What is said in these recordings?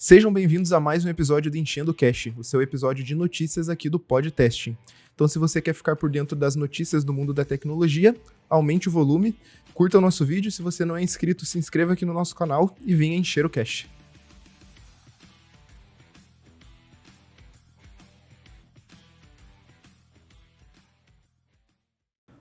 Sejam bem-vindos a mais um episódio do Enchendo Cash, o seu episódio de notícias aqui do Podcasting. Então, se você quer ficar por dentro das notícias do mundo da tecnologia, aumente o volume, curta o nosso vídeo. Se você não é inscrito, se inscreva aqui no nosso canal e venha encher o cash.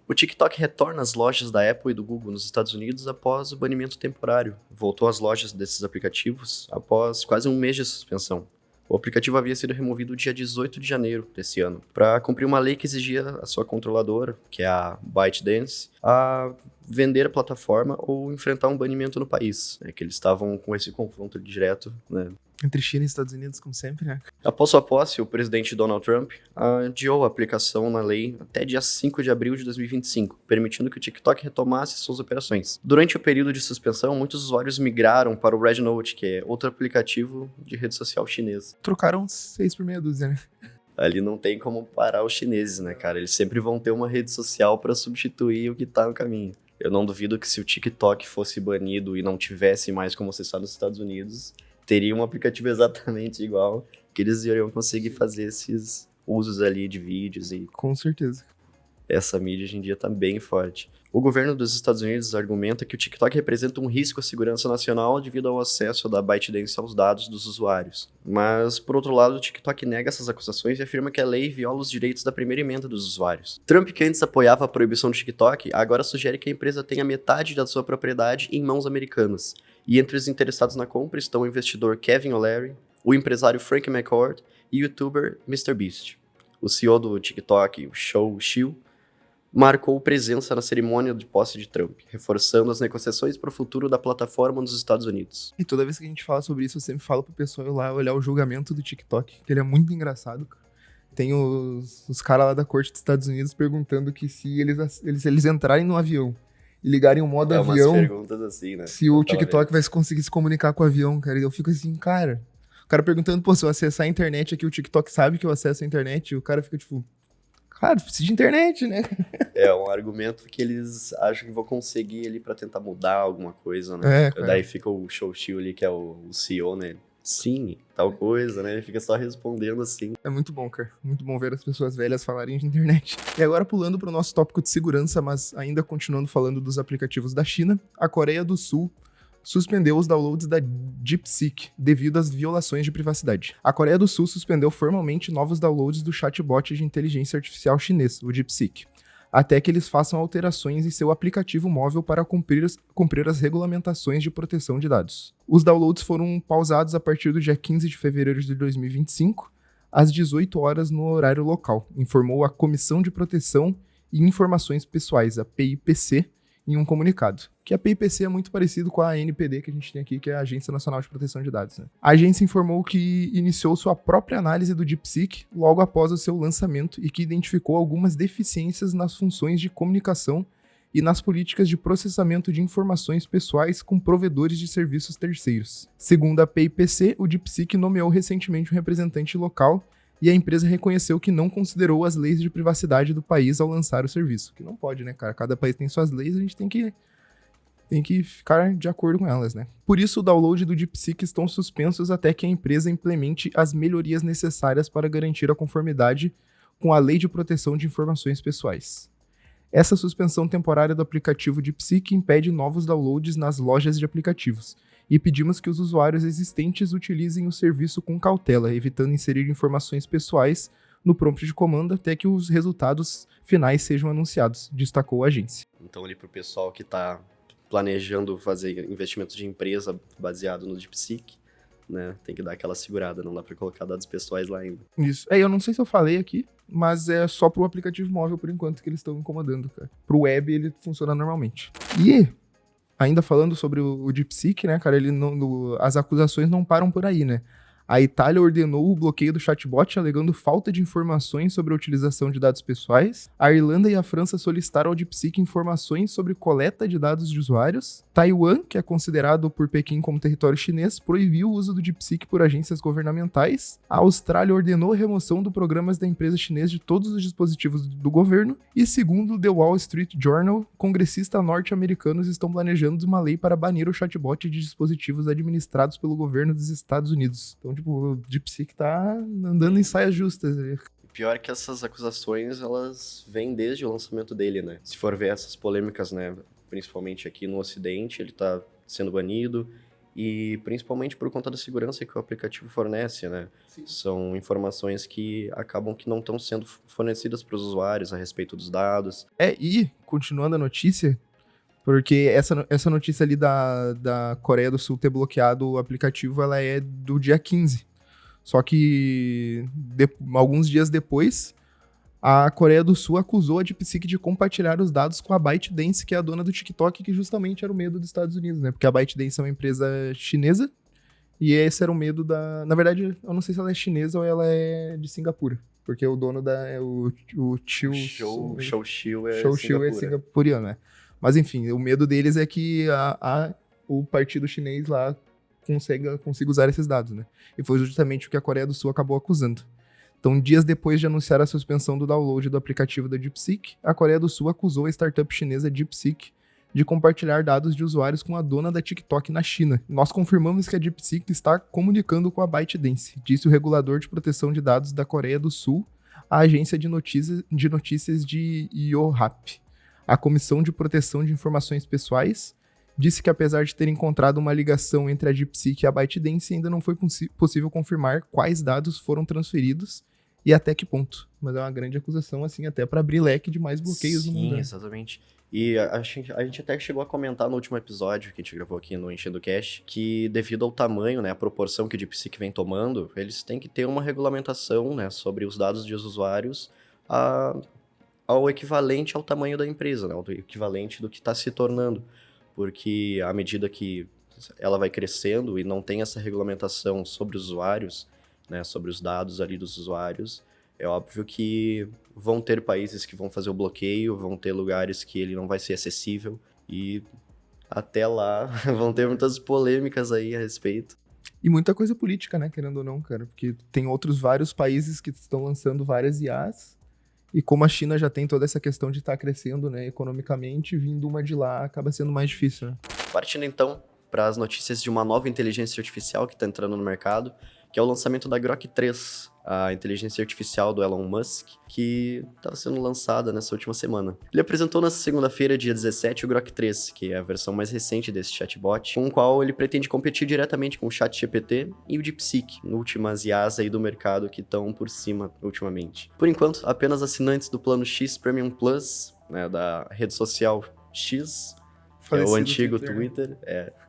O TikTok retorna às lojas da Apple e do Google nos Estados Unidos após o banimento temporário. Voltou às lojas desses aplicativos após quase um mês de suspensão. O aplicativo havia sido removido dia 18 de janeiro desse ano, para cumprir uma lei que exigia a sua controladora, que é a ByteDance, a vender a plataforma ou enfrentar um banimento no país. É que eles estavam com esse confronto direto, né? Entre China e Estados Unidos, como sempre, né? Após sua posse, o presidente Donald Trump adiou a aplicação na lei até dia 5 de abril de 2025, permitindo que o TikTok retomasse suas operações. Durante o período de suspensão, muitos usuários migraram para o RedNote, que é outro aplicativo de rede social chinesa. Trocaram 6 por meia dúzia, né? Ali não tem como parar os chineses, né, cara? Eles sempre vão ter uma rede social para substituir o que tá no caminho. Eu não duvido que se o TikTok fosse banido e não tivesse mais como acessar nos Estados Unidos, teria um aplicativo exatamente igual, que eles iriam conseguir fazer esses usos ali de vídeos e... Com certeza. Essa mídia hoje em dia tá bem forte. O governo dos Estados Unidos argumenta que o TikTok representa um risco à segurança nacional devido ao acesso da ByteDance aos dados dos usuários. Mas, por outro lado, o TikTok nega essas acusações e afirma que a lei viola os direitos da primeira emenda dos usuários. Trump, que antes apoiava a proibição do TikTok, agora sugere que a empresa tenha metade da sua propriedade em mãos americanas. E entre os interessados na compra estão o investidor Kevin O'Leary, o empresário Frank McCourt e o youtuber MrBeast. O CEO do TikTok, o Shou Xiu, marcou presença na cerimônia de posse de Trump, reforçando as negociações para o futuro da plataforma nos Estados Unidos. E toda vez que a gente fala sobre isso, eu sempre falo pro pessoal ir lá olhar o julgamento do TikTok, que ele é muito engraçado, cara. Tem os caras lá da corte dos Estados Unidos perguntando que se eles entrarem no avião e ligarem o modo avião, umas perguntas assim, né? se o TikTok vai conseguir se comunicar com o avião, cara. E eu fico assim, cara... O cara perguntando, pô, se eu acessar a internet aqui, o TikTok sabe que eu acesso a internet? E o cara fica tipo... Cara, precisa de internet, né? É um argumento que eles acham que vão conseguir ali pra tentar mudar alguma coisa, né? Daí fica o Shou Xiu ali, que é o CEO, né? Sim, tal coisa, né? Ele fica só respondendo assim. É muito bom, cara. Muito bom ver as pessoas velhas falarem de internet. E agora, pulando pro nosso tópico de segurança, mas ainda continuando falando dos aplicativos da China, a Coreia do Sul suspendeu os downloads da DeepSeek devido às violações de privacidade. A Coreia do Sul suspendeu formalmente novos downloads do chatbot de inteligência artificial chinês, o DeepSeek, até que eles façam alterações em seu aplicativo móvel para cumprir as regulamentações de proteção de dados. Os downloads foram pausados a partir do dia 15 de fevereiro de 2025, às 18 horas no horário local, informou a Comissão de Proteção e Informações Pessoais, a PIPC, em um comunicado. Que a PIPC é muito parecido com a ANPD que a gente tem aqui, que é a Agência Nacional de Proteção de Dados, né? A agência informou que iniciou sua própria análise do DeepSeek logo após o seu lançamento e que identificou algumas deficiências nas funções de comunicação e nas políticas de processamento de informações pessoais com provedores de serviços terceiros. Segundo a PIPC, o DeepSeek nomeou recentemente um representante local e a empresa reconheceu que não considerou as leis de privacidade do país ao lançar o serviço. Que não pode, né, cara? Cada país tem suas leis, a gente tem que ficar de acordo com elas, né? Por isso, o download do DeepSeek estão suspensos até que a empresa implemente as melhorias necessárias para garantir a conformidade com a Lei de Proteção de Informações Pessoais. Essa suspensão temporária do aplicativo DeepSeek impede novos downloads nas lojas de aplicativos, e pedimos que os usuários existentes utilizem o serviço com cautela, evitando inserir informações pessoais no prompt de comando até que os resultados finais sejam anunciados, destacou a agência. Então ali pro pessoal que tá planejando fazer investimento de empresa baseado no DeepSeek, né, tem que dar aquela segurada, não dá pra colocar dados pessoais lá ainda. Isso. Eu não sei se eu falei aqui, mas é só pro aplicativo móvel por enquanto que eles estão incomodando, cara. Pro web ele funciona normalmente. E... ainda falando sobre o DeepSeek, né, cara, as acusações não param por aí, né? A Itália ordenou o bloqueio do chatbot, alegando falta de informações sobre a utilização de dados pessoais. A Irlanda e a França solicitaram ao DeepSeek informações sobre coleta de dados de usuários. Taiwan, que é considerado por Pequim como território chinês, proibiu o uso do DeepSeek por agências governamentais. A Austrália ordenou a remoção de programas da empresa chinesa de todos os dispositivos do governo. E segundo o The Wall Street Journal, congressistas norte-americanos estão planejando uma lei para banir o chatbot de dispositivos administrados pelo governo dos Estados Unidos. Então, tipo, o DeepSeek tá andando em saias justas. Pior que essas acusações, elas vêm desde o lançamento dele, né? Se for ver essas polêmicas, né? Principalmente aqui no Ocidente, ele tá sendo banido. E principalmente por conta da segurança que o aplicativo fornece, né? Sim. São informações que acabam que não estão sendo fornecidas para os usuários a respeito dos dados. E, continuando a notícia, porque essa notícia ali da Coreia do Sul ter bloqueado o aplicativo, ela é do dia 15. Só que alguns dias depois, a Coreia do Sul acusou a DeepSeek de compartilhar os dados com a ByteDance, que é a dona do TikTok, que justamente era o medo dos Estados Unidos, né? Porque a ByteDance é uma empresa chinesa e esse era o medo da... Na verdade, eu não sei se ela é chinesa ou ela é de Singapura. Porque o dono é o Shou-Shiu é singapuriano, né? Mas enfim, o medo deles é que o partido chinês lá consiga usar esses dados, né? E foi justamente o que a Coreia do Sul acabou acusando. Então, dias depois de anunciar a suspensão do download do aplicativo da DeepSeek, a Coreia do Sul acusou a startup chinesa DeepSeek de compartilhar dados de usuários com a dona da TikTok na China. Nós confirmamos que a DeepSeek está comunicando com a ByteDance, disse o regulador de proteção de dados da Coreia do Sul à agência de notícias de Yonhap. A Comissão de Proteção de Informações Pessoais disse que, apesar de ter encontrado uma ligação entre a DeepSeek e a ByteDance, ainda não foi possível confirmar quais dados foram transferidos e até que ponto. Mas é uma grande acusação, assim, até para abrir leque de mais bloqueios no mundo. Sim, exatamente. E a gente até chegou a comentar no último episódio que a gente gravou aqui no Enchendo Cash, que devido ao tamanho, né, a proporção que o DeepSeek vem tomando, eles têm que ter uma regulamentação, né, sobre os dados dos usuários ao equivalente ao tamanho da empresa, né, ao equivalente do que está se tornando. Porque à medida que ela vai crescendo e não tem essa regulamentação sobre os usuários, né, sobre os dados ali dos usuários, é óbvio que vão ter países que vão fazer o bloqueio, vão ter lugares que ele não vai ser acessível e até lá vão ter muitas polêmicas aí a respeito. E muita coisa política, né, querendo ou não, cara, porque tem vários países que estão lançando várias IAs. E como a China já tem toda essa questão de estar crescendo, né, economicamente, vindo uma de lá acaba sendo mais difícil, né? Partindo então para as notícias de uma nova inteligência artificial que está entrando no mercado, que é o lançamento da Grok 3, a inteligência artificial do Elon Musk, que estava sendo lançada nessa última semana. Ele apresentou nessa segunda-feira, dia 17, o Grok 3, que é a versão mais recente desse chatbot, com o qual ele pretende competir diretamente com o ChatGPT e o DeepSeek, últimas IAs aí do mercado que estão por cima ultimamente. Por enquanto, apenas assinantes do plano X Premium Plus, né, da rede social X, que é o antigo Twitter,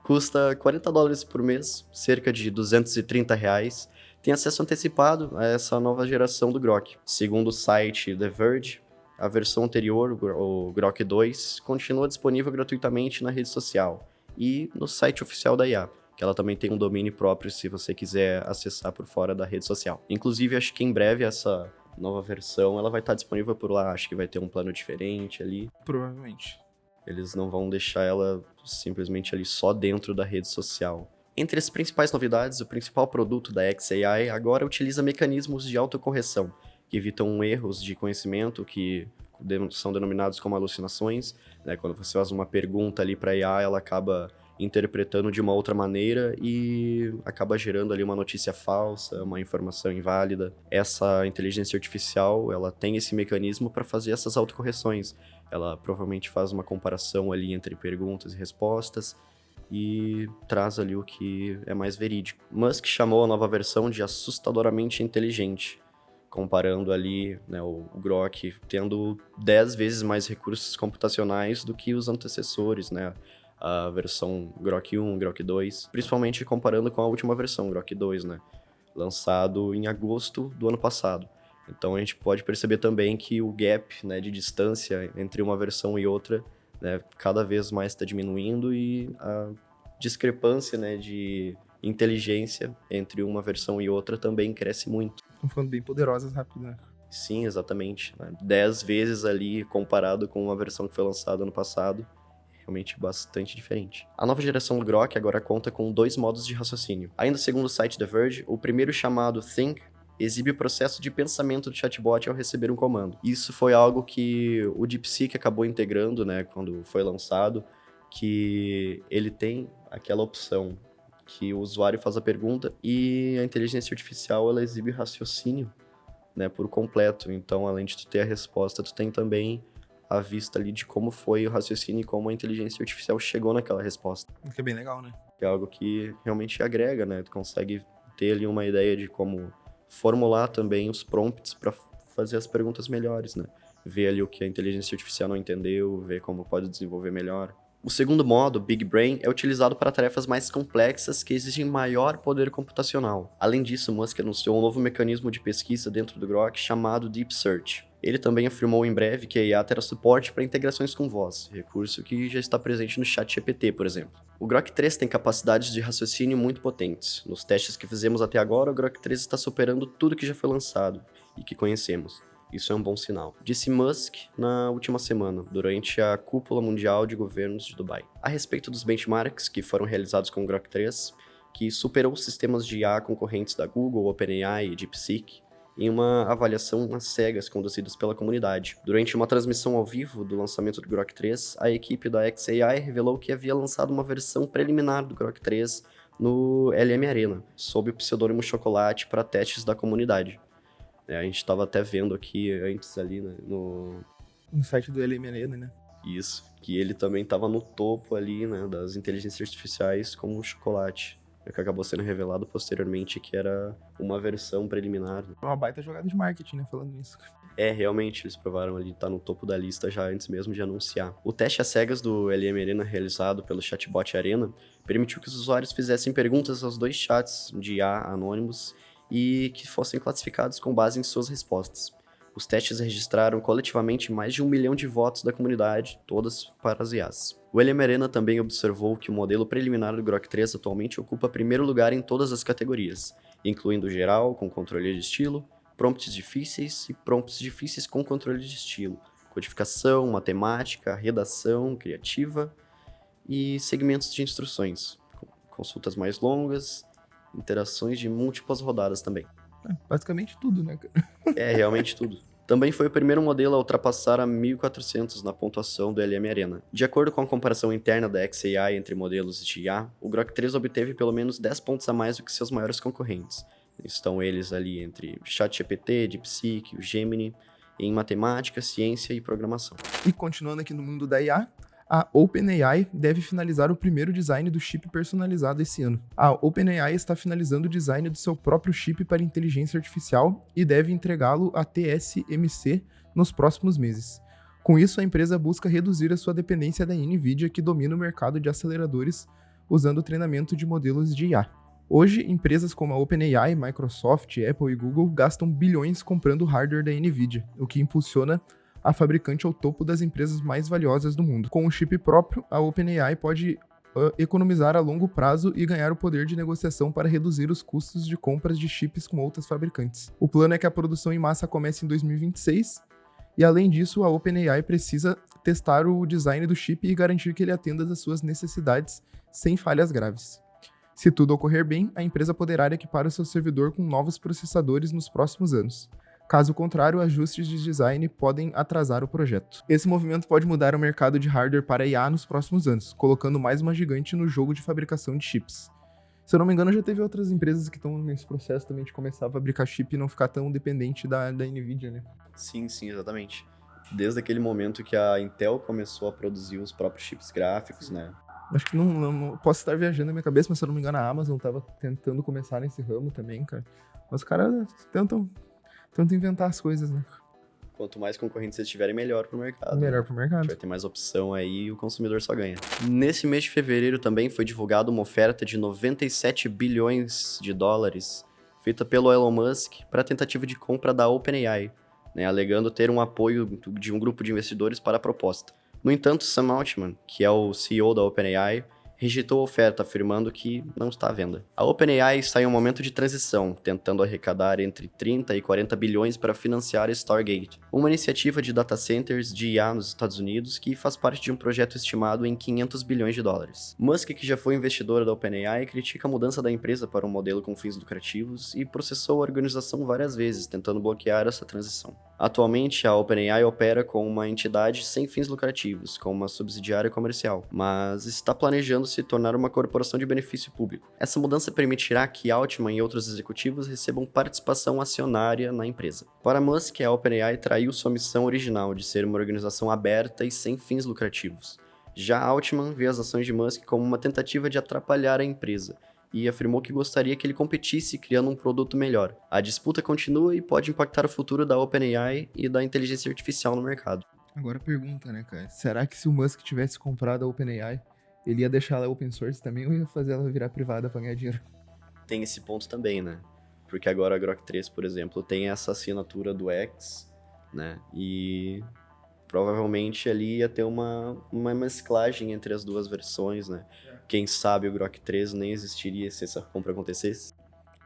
custa $40 por mês, cerca de R$230, tem acesso antecipado a essa nova geração do Grok. Segundo o site The Verge, a versão anterior, o Grok 2, continua disponível gratuitamente na rede social e no site oficial da IA, que ela também tem um domínio próprio se você quiser acessar por fora da rede social. Inclusive, acho que em breve essa nova versão ela vai estar disponível por lá, acho que vai ter um plano diferente ali. Provavelmente. Eles não vão deixar ela simplesmente ali só dentro da rede social. Entre as principais novidades, o principal produto da xAI agora utiliza mecanismos de autocorreção, que evitam erros de conhecimento que são denominados como alucinações, né? Quando você faz uma pergunta ali para a IA, ela acaba interpretando de uma outra maneira e acaba gerando ali uma notícia falsa, uma informação inválida. Essa inteligência artificial, ela tem esse mecanismo para fazer essas autocorreções. Ela provavelmente faz uma comparação ali entre perguntas e respostas e traz ali o que é mais verídico. Musk chamou a nova versão de assustadoramente inteligente, comparando ali, né, o Grok tendo 10 vezes mais recursos computacionais do que os antecessores, né? A versão Grok 1, Grok 2, principalmente comparando com a última versão, Grok 2, né? Lançado em agosto do ano passado. Então a gente pode perceber também que o gap, né, de distância entre uma versão e outra, né, cada vez mais está diminuindo e a discrepância, né, de inteligência entre uma versão e outra também cresce muito. Estão ficando bem poderosas rápido, né? Sim, exatamente. 10 vezes ali comparado com uma versão que foi lançada ano passado. Realmente bastante diferente. A nova geração do Grok agora conta com 2 modos de raciocínio. Ainda segundo o site The Verge, o primeiro, chamado Think, exibe o processo de pensamento do chatbot ao receber um comando. Isso foi algo que o DeepSeek acabou integrando, né, quando foi lançado, que ele tem aquela opção que o usuário faz a pergunta e a inteligência artificial ela exibe raciocínio, né, por completo. Então, além de tu ter a resposta, tu tem também a vista ali de como foi o raciocínio e como a inteligência artificial chegou naquela resposta. O que é bem legal, né? Que é algo que realmente agrega, né? Tu consegue ter ali uma ideia de como formular também os prompts para fazer as perguntas melhores, né? Ver ali o que a inteligência artificial não entendeu, ver como pode desenvolver melhor. O segundo modo, Big Brain, é utilizado para tarefas mais complexas que exigem maior poder computacional. Além disso, Musk anunciou um novo mecanismo de pesquisa dentro do Grok chamado Deep Search. Ele também afirmou em breve que a IA terá suporte para integrações com voz, recurso que já está presente no ChatGPT, por exemplo. O Grok 3 tem capacidades de raciocínio muito potentes. Nos testes que fizemos até agora, o Grok 3 está superando tudo que já foi lançado e que conhecemos. Isso é um bom sinal, disse Musk na última semana, durante a Cúpula Mundial de Governos de Dubai. A respeito dos benchmarks que foram realizados com o Grok 3, que superou os sistemas de IA concorrentes da Google, OpenAI e DeepSeek, em uma avaliação às cegas conduzidas pela comunidade. Durante uma transmissão ao vivo do lançamento do Grok 3, a equipe da xAI revelou que havia lançado uma versão preliminar do Grok 3 no LM Arena, sob o pseudônimo Chocolate para testes da comunidade. A gente estava até vendo aqui antes ali, né, no site do LM Arena, né? Isso, que ele também estava no topo ali, né, das inteligências artificiais como o Chocolate. Que acabou sendo revelado posteriormente que era uma versão preliminar. Uma baita jogada de marketing, né, falando nisso. Realmente, eles provaram ali estar no topo da lista já antes mesmo de anunciar. O teste às cegas do LM Arena realizado pelo chatbot Arena permitiu que os usuários fizessem perguntas aos 2 chats de IA anônimos e que fossem classificados com base em suas respostas. Os testes registraram coletivamente mais de 1 milhão de votos da comunidade, todas para as IAs. O LM Arena também observou que o modelo preliminar do Grok 3 atualmente ocupa primeiro lugar em todas as categorias, incluindo geral, com controle de estilo, prompts difíceis e prompts difíceis com controle de estilo, codificação, matemática, redação, criativa e segmentos de instruções, consultas mais longas, interações de múltiplas rodadas também. Basicamente tudo, né, cara? Realmente tudo. Também foi o primeiro modelo a ultrapassar a 1.400 na pontuação do LM Arena. De acordo com a comparação interna da xAI entre modelos de IA, o Grok 3 obteve pelo menos 10 pontos a mais do que seus maiores concorrentes. Estão eles ali entre o ChatGPT, DeepSeek, o Gemini, em matemática, ciência e programação. E continuando aqui no mundo da IA, a OpenAI deve finalizar o primeiro design do chip personalizado esse ano. A OpenAI está finalizando o design do seu próprio chip para inteligência artificial e deve entregá-lo à TSMC nos próximos meses. Com isso, a empresa busca reduzir a sua dependência da NVIDIA, que domina o mercado de aceleradores usando o treinamento de modelos de IA. Hoje, empresas como a OpenAI, Microsoft, Apple e Google gastam bilhões comprando hardware da NVIDIA, o que impulsiona a fabricante ao topo das empresas mais valiosas do mundo. Com o chip próprio, a OpenAI pode economizar a longo prazo e ganhar o poder de negociação para reduzir os custos de compras de chips com outras fabricantes. O plano é que a produção em massa comece em 2026, e além disso, a OpenAI precisa testar o design do chip e garantir que ele atenda às suas necessidades sem falhas graves. Se tudo ocorrer bem, a empresa poderá equipar o seu servidor com novos processadores nos próximos anos. Caso contrário, ajustes de design podem atrasar o projeto. Esse movimento pode mudar o mercado de hardware para IA nos próximos anos, colocando mais uma gigante no jogo de fabricação de chips. Se eu não me engano, já teve outras empresas que estão nesse processo também de começar a fabricar chip e não ficar tão dependente da NVIDIA, né? Sim, exatamente. Desde aquele momento que a Intel começou a produzir os próprios chips gráficos, né? Acho que não posso estar viajando na minha cabeça, mas se eu não me engano, a Amazon estava tentando começar nesse ramo também, cara. Mas os caras tentam inventar as coisas, né? Quanto mais concorrentes eles tiverem, melhor pro mercado. Melhor pro A mercado. gente vai ter mais opção aí e o consumidor só ganha. Nesse mês de fevereiro também foi divulgada uma oferta de 97 bilhões de dólares feita pelo Elon Musk para a tentativa de compra da OpenAI, né, alegando ter um apoio de um grupo de investidores para a proposta. No entanto, Sam Altman, que é o CEO da OpenAI, rejeitou a oferta, afirmando que não está à venda. A OpenAI está em um momento de transição, tentando arrecadar entre 30 e 40 bilhões para financiar a Stargate, uma iniciativa de data centers de IA nos Estados Unidos que faz parte de um projeto estimado em 500 bilhões de dólares. Musk, que já foi investidor da OpenAI, critica a mudança da empresa para um modelo com fins lucrativos e processou a organização várias vezes, tentando bloquear essa transição. Atualmente, a OpenAI opera como uma entidade sem fins lucrativos, com uma subsidiária comercial, mas está planejando se tornar uma corporação de benefício público. Essa mudança permitirá que Altman e outros executivos recebam participação acionária na empresa. Para Musk, a OpenAI traiu sua missão original de ser uma organização aberta e sem fins lucrativos. Já Altman vê as ações de Musk como uma tentativa de atrapalhar a empresa, e afirmou que gostaria que ele competisse criando um produto melhor. A disputa continua e pode impactar o futuro da OpenAI e da inteligência artificial no mercado. Agora pergunta, né, cara? Será que se o Musk tivesse comprado a OpenAI, ele ia deixar ela open source também ou ia fazer ela virar privada pra ganhar dinheiro? Tem esse ponto também, né? Porque agora a Grok 3, por exemplo, tem essa assinatura do X, né? E provavelmente ali ia ter uma mesclagem entre as duas versões, né? Quem sabe o Grok 3 nem existiria se essa compra acontecesse.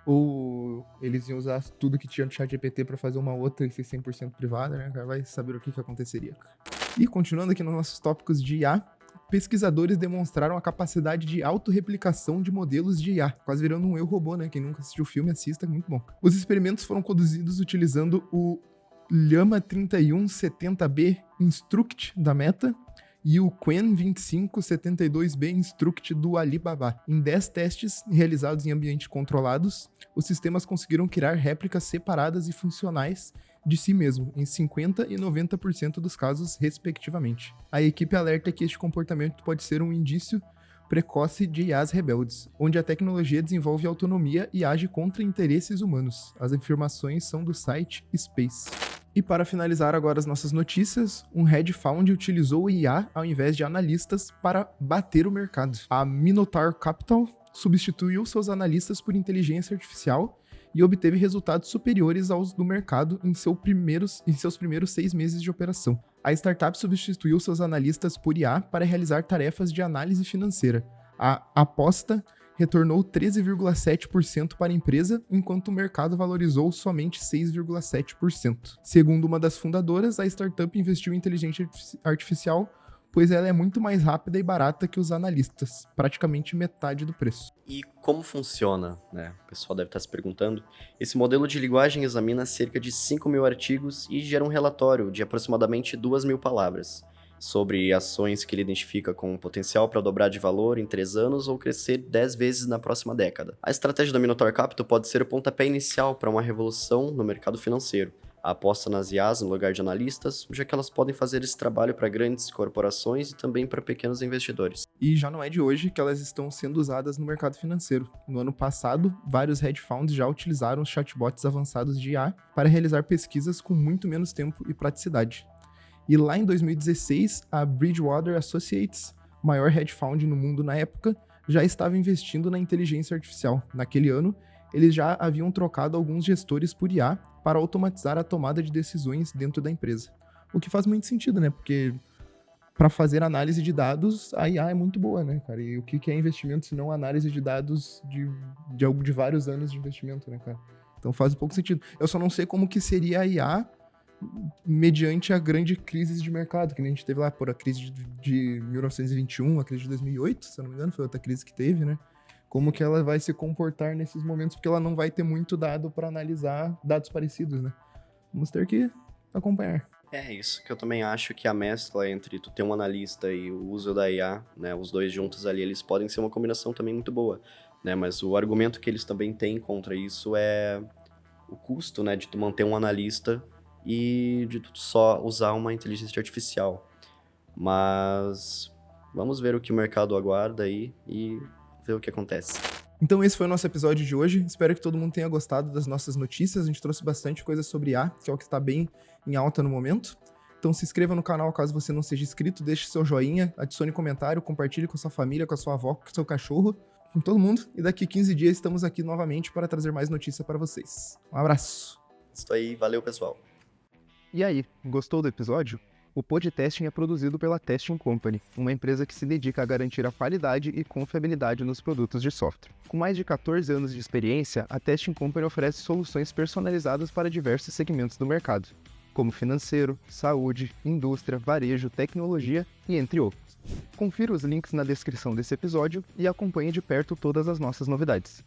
Ou eles iam usar tudo que tinha no ChatGPT pra fazer uma outra e ser 100% privada, né, cara? Vai saber o que aconteceria. E continuando aqui nos nossos tópicos de IA, pesquisadores demonstraram a capacidade de autorreplicação de modelos de IA, quase virando um eu robô, né? Quem nunca assistiu o filme, assista, é muito bom. Os experimentos foram conduzidos utilizando o Llama 3170B Instruct da Meta e o Qwen 2572B Instruct do Alibaba. Em 10 testes realizados em ambientes controlados, os sistemas conseguiram criar réplicas separadas e funcionais de si mesmo, em 50% e 90% dos casos, respectivamente. A equipe alerta que este comportamento pode ser um indício precoce de IAs rebeldes, onde a tecnologia desenvolve autonomia e age contra interesses humanos. As informações são do site Space. E para finalizar agora as nossas notícias, um hedge fund utilizou o IA ao invés de analistas para bater o mercado. A Minotaur Capital substituiu seus analistas por inteligência artificial e obteve resultados superiores aos do mercado em seus primeiros 6 meses de operação. A startup substituiu seus analistas por IA para realizar tarefas de análise financeira. A aposta retornou 13,7% para a empresa, enquanto o mercado valorizou somente 6,7%. Segundo uma das fundadoras, a startup investiu em inteligência artificial, pois ela é muito mais rápida e barata que os analistas, praticamente metade do preço. E como funciona, né? O pessoal deve estar se perguntando. Esse modelo de linguagem examina cerca de 5.000 artigos e gera um relatório de aproximadamente 2.000 palavras sobre ações que ele identifica com potencial para dobrar de valor em 3 anos ou crescer 10 vezes na próxima década. A estratégia da Minotaur Capital pode ser o pontapé inicial para uma revolução no mercado financeiro. A aposta nas IAs no lugar de analistas, já que elas podem fazer esse trabalho para grandes corporações e também para pequenos investidores. E já não é de hoje que elas estão sendo usadas no mercado financeiro. No ano passado, vários hedge funds já utilizaram os chatbots avançados de IA para realizar pesquisas com muito menos tempo e praticidade. E lá em 2016, a Bridgewater Associates, maior hedge fund no mundo na época, já estava investindo na inteligência artificial. Naquele ano, eles já haviam trocado alguns gestores por IA para automatizar a tomada de decisões dentro da empresa. O que faz muito sentido, né? Porque para fazer análise de dados, a IA é muito boa, né, cara? E o que é investimento se não análise de dados de vários anos de investimento, né, cara? Então faz um pouco sentido. Eu só não sei como que seria a IA mediante a grande crise de mercado, que nem a gente teve lá, por a crise de 1921, a crise de 2008, se eu não me engano, foi outra crise que teve, né? Como que ela vai se comportar nesses momentos, porque ela não vai ter muito dado para analisar dados parecidos, né? Vamos ter que acompanhar. É isso que eu também acho, que a mescla entre tu ter um analista e o uso da IA, né, os dois juntos ali, eles podem ser uma combinação também muito boa, né? Mas o argumento que eles também têm contra isso é o custo, né, de tu manter um analista e de tu só usar uma inteligência artificial. Mas vamos ver o que o mercado aguarda aí e ver o que acontece. Então esse foi o nosso episódio de hoje. Espero que todo mundo tenha gostado das nossas notícias. A gente trouxe bastante coisa sobre IA, que é o que está bem em alta no momento. Então se inscreva no canal caso você não seja inscrito, deixe seu joinha, adicione comentário, compartilhe com a sua família, com a sua avó, com o seu cachorro, com todo mundo. E daqui 15 dias estamos aqui novamente para trazer mais notícia para vocês. Um abraço! Isso aí, valeu pessoal! E aí, gostou do episódio? O Podcasting é produzido pela Testing Company, uma empresa que se dedica a garantir a qualidade e confiabilidade nos produtos de software. Com mais de 14 anos de experiência, a Testing Company oferece soluções personalizadas para diversos segmentos do mercado, como financeiro, saúde, indústria, varejo, tecnologia e entre outros. Confira os links na descrição desse episódio e acompanhe de perto todas as nossas novidades.